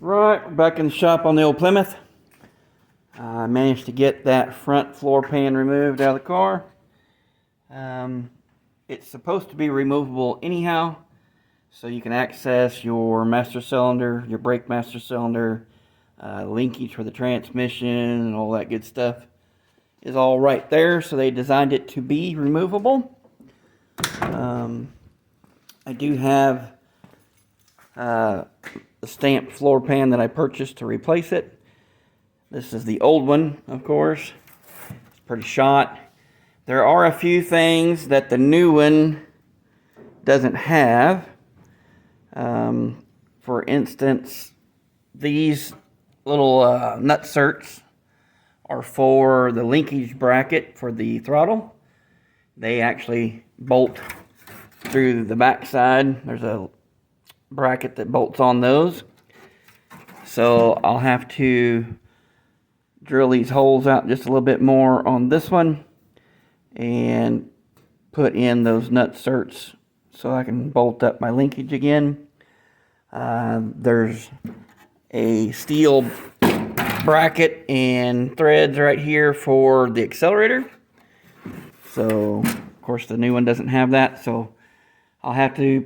Right, we're back in the shop on the old Plymouth. I managed to get that front floor pan removed out of the car. It's supposed to be removable anyhow, so you can access your master cylinder, your brake master cylinder, linkage for the transmission, and all that good stuff is all right there. So they designed it to be removable. I do have the stamped floor pan that I purchased to replace it. This is the old one, of course. It's pretty shot. There are a few things that the new one doesn't have. For instance, these little nutserts are for the linkage bracket for the throttle. They actually bolt through the back side. There's a bracket that bolts on those. So I'll have to drill these holes out just a little bit more on this one and put in those nutserts so I can bolt up my linkage again. There's a steel bracket and threads right here for the accelerator. So of course the new one doesn't have that, so I'll have to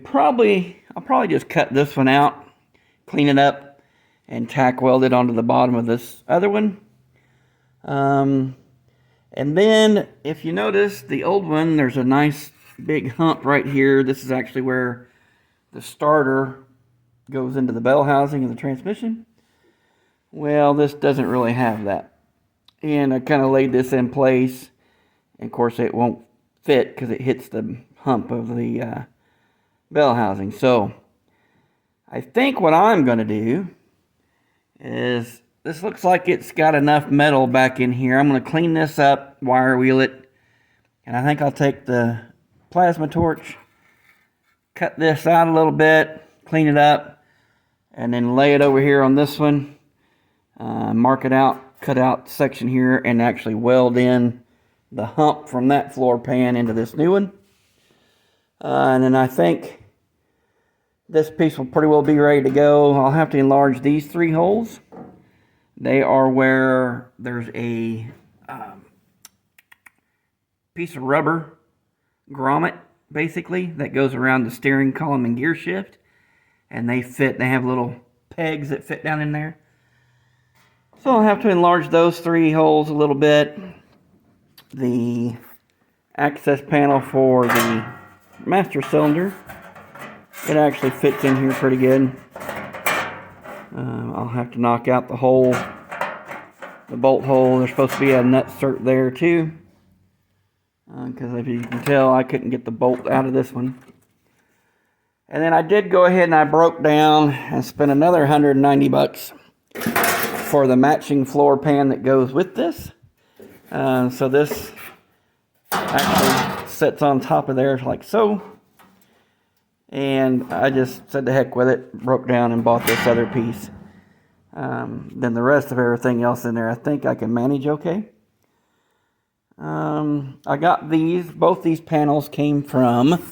I'll probably just cut this one out, clean it up, and tack weld it onto the bottom of this other one. And then if you notice the old one, there's a nice big hump right here. This is actually where the starter goes into the bell housing of the transmission. Well, this doesn't really have that. And I kind of laid this in place. And of course it won't fit because it hits the hump of the bell housing. So I think what I'm going to do is, this looks like it's got enough metal back in here. I'm going to clean this up, wire wheel it, and I think I'll take the plasma torch, cut this out a little bit, clean it up, and then lay it over here on this one, mark it out, cut out the section here, and actually weld in the hump from that floor pan into this new one. And then I think this piece will pretty well be ready to go. I'll have to enlarge these 3 holes. They are where there's a piece of rubber grommet, basically, that goes around the steering column and gear shift. And they have little pegs that fit down in there. So I'll have to enlarge those 3 holes a little bit. The access panel for the master cylinder, it actually fits in here pretty good. I'll have to knock out the hole, the bolt hole. There's supposed to be a nutsert there too, because if you can tell, I couldn't get the bolt out of this one. And then I did go ahead and I broke down and spent another 190 bucks for the matching floor pan that goes with this. So this actually sits on top of there like so. And I just said to heck with it, broke down and bought this other piece. Then the rest of everything else in there, I think I can manage okay. I got both these panels came from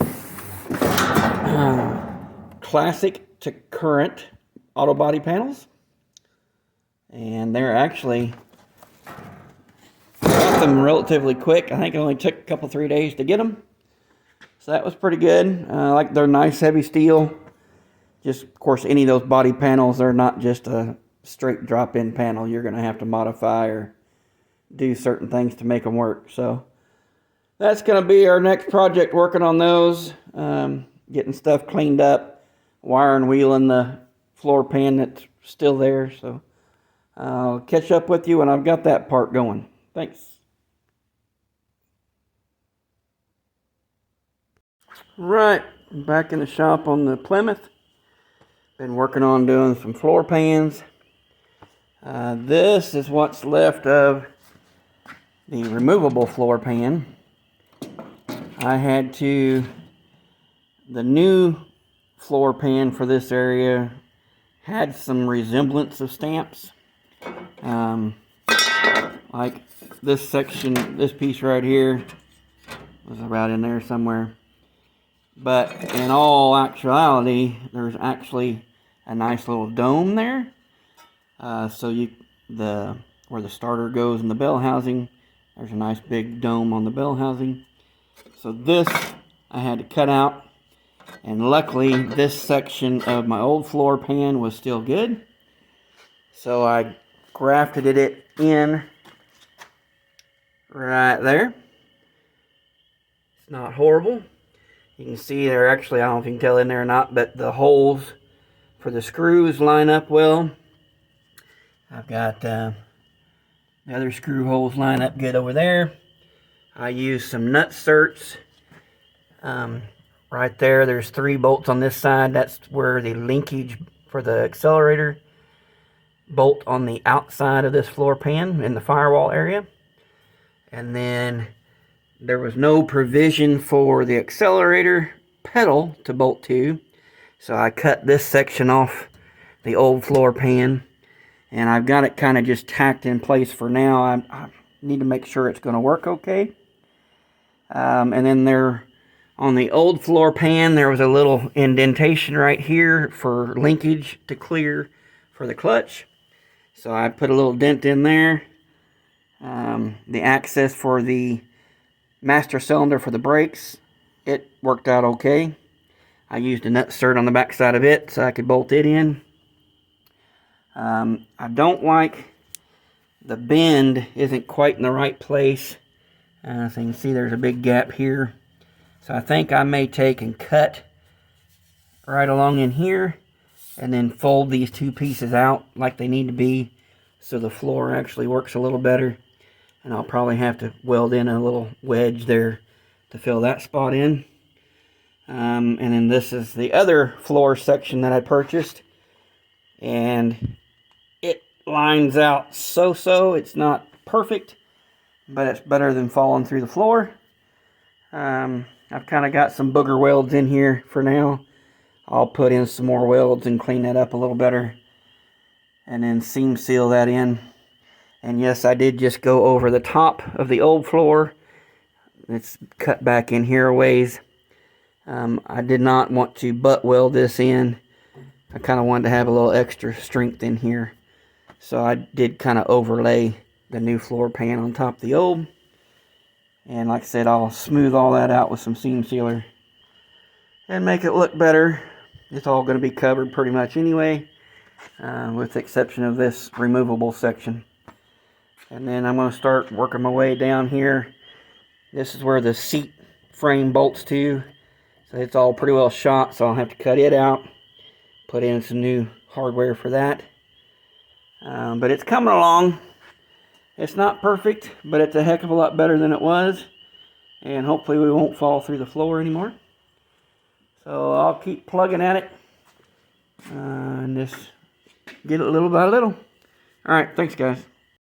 classic to current auto body panels. And they're actually, got them relatively quick. I think it only took a couple, 3 days to get them. So that was pretty good. Like, they're nice heavy steel. Just, of course, any of those body panels, they're not just a straight drop-in panel. You're going to have to modify or do certain things to make them work. So that's going to be our next project, working on those. Getting stuff cleaned up, wiring, wheeling the floor pan that's still there. So I'll catch up with you when I've got that part going. Thanks. Right, back in the shop on the Plymouth. Been working on doing some floor pans. This is what's left of the removable floor pan. The new floor pan for this area had some resemblance of stamps. Like this section, this piece right here was about in there somewhere. But in all actuality, there's actually a nice little dome there. Where the starter goes in the bell housing, there's a nice big dome on the bell housing. So this I had to cut out, and luckily this section of my old floor pan was still good. So I grafted it in right there. It's not horrible. You can see there actually, I don't know if you can tell in there or not, but the holes for the screws line up well. I've got the other screw holes line up good over there. I used some nut certs. Right there, there's 3 bolts on this side. That's where the linkage for the accelerator bolt on the outside of this floor pan in the firewall area. And then there was no provision for the accelerator pedal to bolt to, so I cut this section off the old floor pan, and I've got it kind of just tacked in place for now. I need to make sure it's going to work okay. And then there, on the old floor pan, there was a little indentation right here for linkage to clear for the clutch. So I put a little dent in there. The access for the master cylinder for the brakes, it worked out okay. I used a nut cert on the back side of it so I could bolt it in. I don't like the bend isn't quite in the right place. So you can see there's a big gap here. So I think I may take and cut right along in here and then fold these 2 pieces out like they need to be so the floor actually works a little better. And I'll probably have to weld in a little wedge there to fill that spot in. And then this is the other floor section that I purchased. And it lines out so-so. It's not perfect, but it's better than falling through the floor. I've kind of got some booger welds in here for now. I'll put in some more welds and clean that up a little better. And then seam seal that in. And yes, I did just go over the top of the old floor. It's cut back in here a ways. I did not want to butt weld this in. I kind of wanted to have a little extra strength in here. So I did kind of overlay the new floor pan on top of the old. And like I said, I'll smooth all that out with some seam sealer and make it look better. It's all going to be covered pretty much anyway, with the exception of this removable section. And then I'm going to start working my way down here. This is where the seat frame bolts to. So it's all pretty well shot, so I'll have to cut it out. Put in some new hardware for that. But it's coming along. It's not perfect, but it's a heck of a lot better than it was. And hopefully we won't fall through the floor anymore. So I'll keep plugging at it. And just get it little by little. Alright, thanks guys.